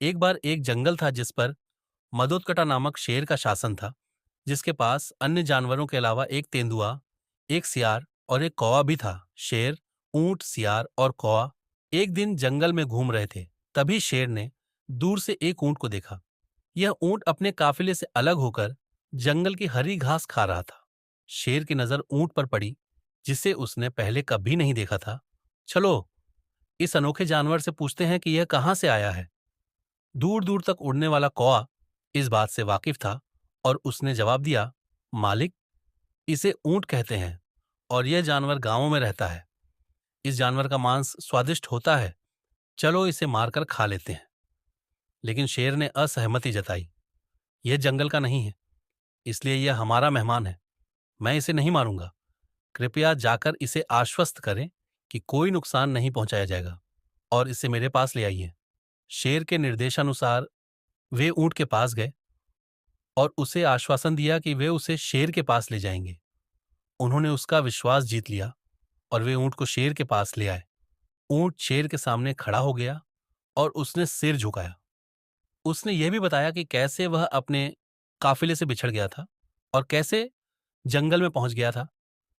एक बार एक जंगल था जिस पर मदोदकटा नामक शेर का शासन था, जिसके पास अन्य जानवरों के अलावा एक तेंदुआ, एक सियार और एक कौवा भी था। शेर, ऊंट, सियार और कौवा एक दिन जंगल में घूम रहे थे। तभी शेर ने दूर से एक ऊंट को देखा। यह ऊंट अपने काफिले से अलग होकर जंगल की हरी घास खा रहा था। शेर की नजर ऊंट पर पड़ी, जिसे उसने पहले कभी नहीं देखा था। चलो, इस अनोखे जानवर से पूछते हैं कि यह कहाँ से आया है। दूर दूर तक उड़ने वाला कौवा इस बात से वाकिफ था और उसने जवाब दिया, मालिक, इसे ऊंट कहते हैं और यह जानवर गांवों में रहता है। इस जानवर का मांस स्वादिष्ट होता है। चलो इसे मारकर खा लेते हैं। लेकिन शेर ने असहमति जताई। यह जंगल का नहीं है, इसलिए यह हमारा मेहमान है। मैं इसे नहीं मारूंगा। कृपया जाकर इसे आश्वस्त करें कि कोई नुकसान नहीं पहुंचाया जाएगा और इसे मेरे पास ले आइए। शेर के निर्देशानुसार वे ऊंट के पास गए और उसे आश्वासन दिया कि वे उसे शेर के पास ले जाएंगे। उन्होंने उसका विश्वास जीत लिया और वे ऊंट को शेर के पास ले आए। ऊंट शेर के सामने खड़ा हो गया और उसने सिर झुकाया। उसने यह भी बताया कि कैसे वह अपने काफिले से बिछड़ गया था और कैसे जंगल में पहुंच गया था।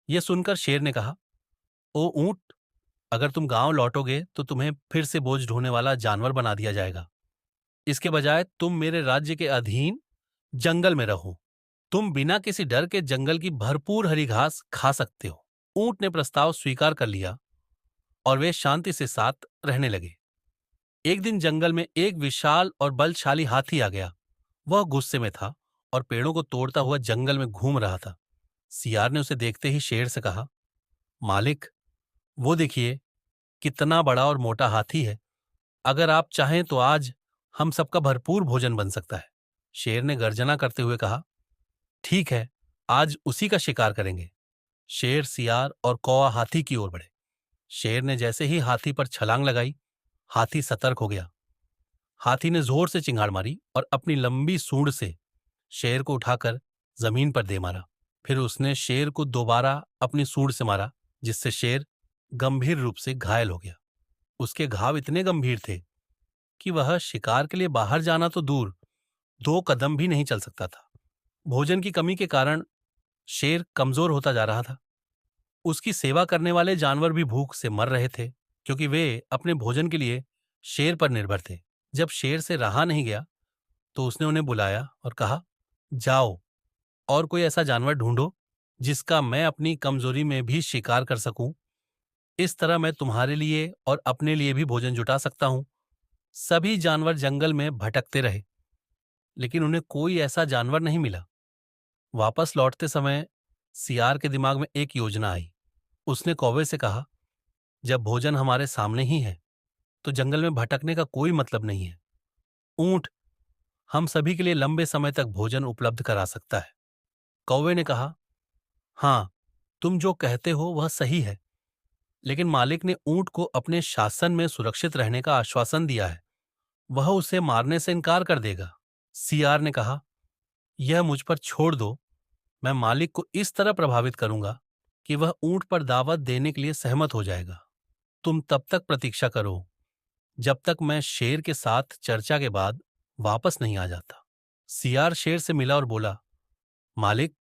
यह सुनकर शेर ने कहा, ओ ऊंट, अगर तुम गांव लौटोगे तो तुम्हें फिर से बोझ ढोने वाला जानवर बना दिया जाएगा। इसके बजाय तुम मेरे राज्य के अधीन जंगल में रहो। तुम बिना किसी डर के जंगल की भरपूर हरी घास खा सकते हो। ऊंट ने प्रस्ताव स्वीकार कर लिया और वे शांति से साथ रहने लगे। एक दिन जंगल में एक विशाल और बलशाली हाथी आ गया। वह गुस्से में था और पेड़ों को तोड़ता हुआ जंगल में घूम रहा था। सियार ने उसे देखते ही शेर से कहा, मालिक, वो देखिए, कितना बड़ा और मोटा हाथी है। अगर आप चाहें तो आज हम सबका भरपूर भोजन बन सकता है। शेर ने गर्जना करते हुए कहा, ठीक है, आज उसी का शिकार करेंगे। शेर, सियार और कौवा हाथी की ओर बढ़े। शेर ने जैसे ही हाथी पर छलांग लगाई, हाथी सतर्क हो गया। हाथी ने जोर से चिंगाड़ मारी और अपनी लंबी सूंड से शेर को उठाकर जमीन पर दे मारा। फिर उसने शेर को दोबारा अपनी सूंड से मारा, जिससे शेर गंभीर रूप से घायल हो गया। उसके घाव इतने गंभीर थे कि वह शिकार के लिए बाहर जाना तो दूर, 2 कदम भी नहीं चल सकता था। भोजन की कमी के कारण शेर कमजोर होता जा रहा था। उसकी सेवा करने वाले जानवर भी भूख से मर रहे थे, क्योंकि वे अपने भोजन के लिए शेर पर निर्भर थे। जब शेर से रहा नहीं गया तो उसने उन्हें बुलाया और कहा, जाओ और कोई ऐसा जानवर ढूंढो जिसका मैं अपनी कमजोरी में भी शिकार कर सकूं। इस तरह मैं तुम्हारे लिए और अपने लिए भी भोजन जुटा सकता हूं। सभी जानवर जंगल में भटकते रहे, लेकिन उन्हें कोई ऐसा जानवर नहीं मिला। वापस लौटते समय सियार के दिमाग में एक योजना आई। उसने कौवे से कहा, जब भोजन हमारे सामने ही है तो जंगल में भटकने का कोई मतलब नहीं है। ऊंट हम सभी के लिए लंबे समय तक भोजन उपलब्ध करा सकता है। कौवे ने कहा, हाँ, तुम जो कहते हो वह सही है, लेकिन मालिक ने ऊंट को अपने शासन में सुरक्षित रहने का आश्वासन दिया है। वह उसे मारने से इनकार कर देगा। सियार ने कहा, यह मुझ पर छोड़ दो। मैं मालिक को इस तरह प्रभावित करूंगा कि वह ऊंट पर दावत देने के लिए सहमत हो जाएगा। तुम तब तक प्रतीक्षा करो जब तक मैं शेर के साथ चर्चा के बाद वापस नहीं आ जाता। सियार शेर से मिला और बोला, मालिक,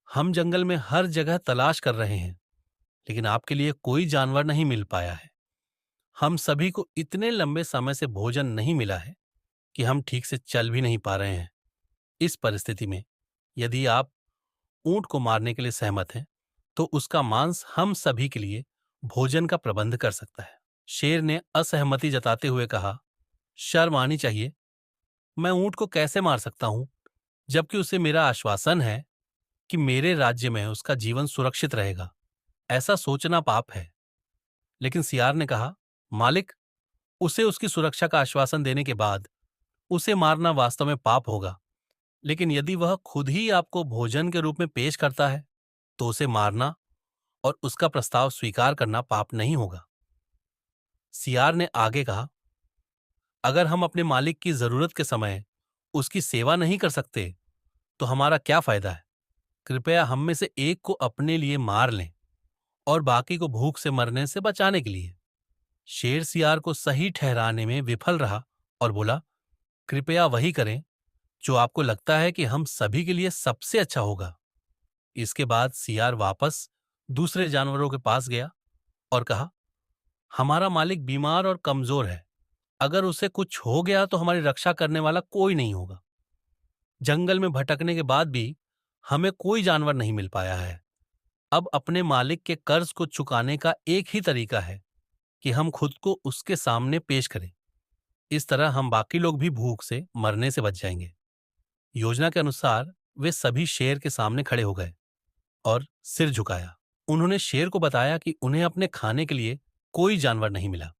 हम जंगल में हर जगह तलाश कर रहे हैं, लेकिन आपके लिए कोई जानवर नहीं मिल पाया है। हम सभी को इतने लंबे समय से भोजन नहीं मिला है कि हम ठीक से चल भी नहीं पा रहे हैं। इस परिस्थिति में यदि आप ऊंट को मारने के लिए सहमत हैं, तो उसका मांस हम सभी के लिए भोजन का प्रबंध कर सकता है। शेर ने असहमति जताते हुए कहा, शर्म आनी चाहिए। मैं ऊंट को कैसे मार सकता हूं, जबकि उसे मेरा आश्वासन है कि मेरे राज्य में उसका जीवन सुरक्षित रहेगा। ऐसा सोचना पाप है। लेकिन सियार ने कहा, मालिक, उसे उसकी सुरक्षा का आश्वासन देने के बाद उसे मारना वास्तव में पाप होगा। लेकिन यदि वह खुद ही आपको भोजन के रूप में पेश करता है तो उसे मारना और उसका प्रस्ताव स्वीकार करना पाप नहीं होगा। सियार ने आगे कहा, अगर हम अपने मालिक की जरूरत के समय उसकी सेवा नहीं कर सकते तो हमारा क्या फायदा है। कृपया हम में से एक को अपने लिए मार लें और बाकी को भूख से मरने से बचाने के लिए। शेर सियार को सही ठहराने में विफल रहा और बोला, कृपया वही करें जो आपको लगता है कि हम सभी के लिए सबसे अच्छा होगा। इसके बाद सियार वापस दूसरे जानवरों के पास गया और कहा, हमारा मालिक बीमार और कमजोर है। अगर उसे कुछ हो गया तो हमारी रक्षा करने वाला कोई नहीं होगा। जंगल में भटकने के बाद भी हमें कोई जानवर नहीं मिल पाया है। अब अपने मालिक के कर्ज को चुकाने का एक ही तरीका है कि हम खुद को उसके सामने पेश करें। इस तरह हम बाकी लोग भी भूख से मरने से बच जाएंगे। योजना के अनुसार वे सभी शेर के सामने खड़े हो गए और सिर झुकाया। उन्होंने शेर को बताया कि उन्हें अपने खाने के लिए कोई जानवर नहीं मिला।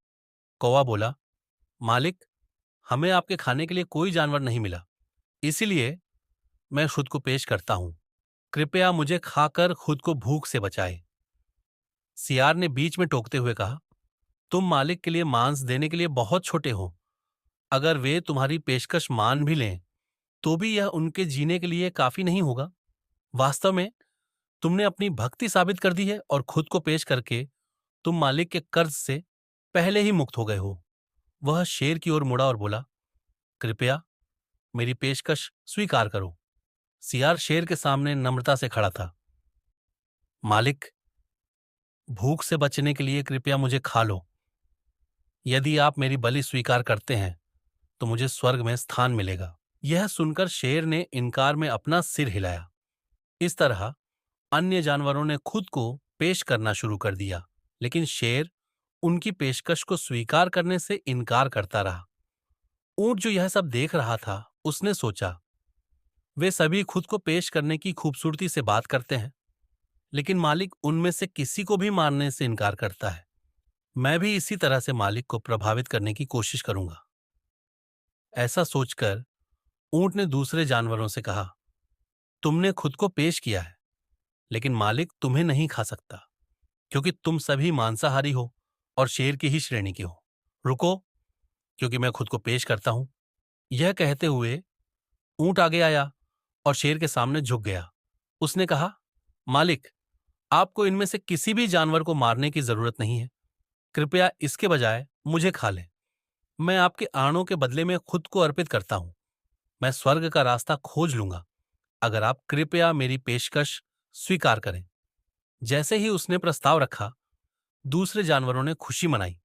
कौवा बोला, मालिक, हमें आपके खाने के लिए कोई जानवर नहीं मिला, इसीलिए मैं खुद को पेश करता हूं। कृपया मुझे खाकर खुद को भूख से बचाए। सियार ने बीच में टोकते हुए कहा, तुम मालिक के लिए मांस देने के लिए बहुत छोटे हो। अगर वे तुम्हारी पेशकश मान भी लें तो भी यह उनके जीने के लिए काफी नहीं होगा। वास्तव में तुमने अपनी भक्ति साबित कर दी है और खुद को पेश करके तुम मालिक के कर्ज से पहले ही मुक्त हो गए हो। वह शेर की ओर मुड़ा और बोला, कृपया मेरी पेशकश स्वीकार करो। सियार शेर के सामने नम्रता से खड़ा था। मालिक, भूख से बचने के लिए कृपया मुझे खा लो। यदि आप मेरी बलि स्वीकार करते हैं तो मुझे स्वर्ग में स्थान मिलेगा। यह सुनकर शेर ने इनकार में अपना सिर हिलाया। इस तरह अन्य जानवरों ने खुद को पेश करना शुरू कर दिया, लेकिन शेर उनकी पेशकश को स्वीकार करने से इनकार करता रहा। ऊंट जो यह सब देख रहा था, उसने सोचा, वे सभी खुद को पेश करने की खूबसूरती से बात करते हैं, लेकिन मालिक उनमें से किसी को भी मारने से इनकार करता है। मैं भी इसी तरह से मालिक को प्रभावित करने की कोशिश करूंगा। ऐसा सोचकर ऊंट ने दूसरे जानवरों से कहा, तुमने खुद को पेश किया है, लेकिन मालिक तुम्हें नहीं खा सकता, क्योंकि तुम सभी मांसाहारी हो और शेर की ही श्रेणी के हो। रुको, क्योंकि मैं खुद को पेश करता हूं। यह कहते हुए ऊंट आगे आया और शेर के सामने झुक गया। उसने कहा, मालिक, आपको इनमें से किसी भी जानवर को मारने की जरूरत नहीं है। कृपया इसके बजाय मुझे खा लें। मैं आपके आणों के बदले में खुद को अर्पित करता हूं। मैं स्वर्ग का रास्ता खोज लूंगा अगर आप कृपया मेरी पेशकश स्वीकार करें। जैसे ही उसने प्रस्ताव रखा, दूसरे जानवरों ने खुशी मनाई।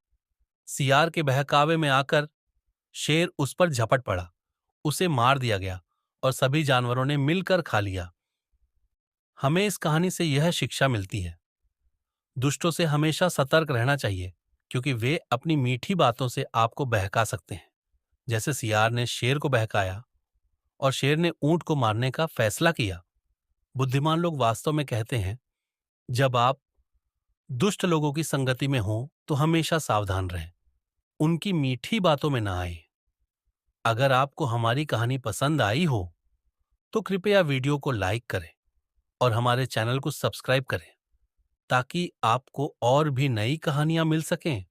सियार के बहकावे में आकर शेर उस पर झपट पड़ा। उसे मार दिया गया और सभी जानवरों ने मिलकर खा लिया। हमें इस कहानी से यह शिक्षा मिलती है, दुष्टों से हमेशा सतर्क रहना चाहिए, क्योंकि वे अपनी मीठी बातों से आपको बहका सकते हैं। जैसे सियार ने शेर को बहकाया और शेर ने ऊंट को मारने का फैसला किया। बुद्धिमान लोग वास्तव में कहते हैं, जब आप दुष्ट लोगों की संगति में हों तो हमेशा सावधान रहें, उनकी मीठी बातों में ना आए। अगर आपको हमारी कहानी पसंद आई हो तो कृपया वीडियो को लाइक करें और हमारे चैनल को सब्सक्राइब करें, ताकि आपको और भी नई कहानियां मिल सकें।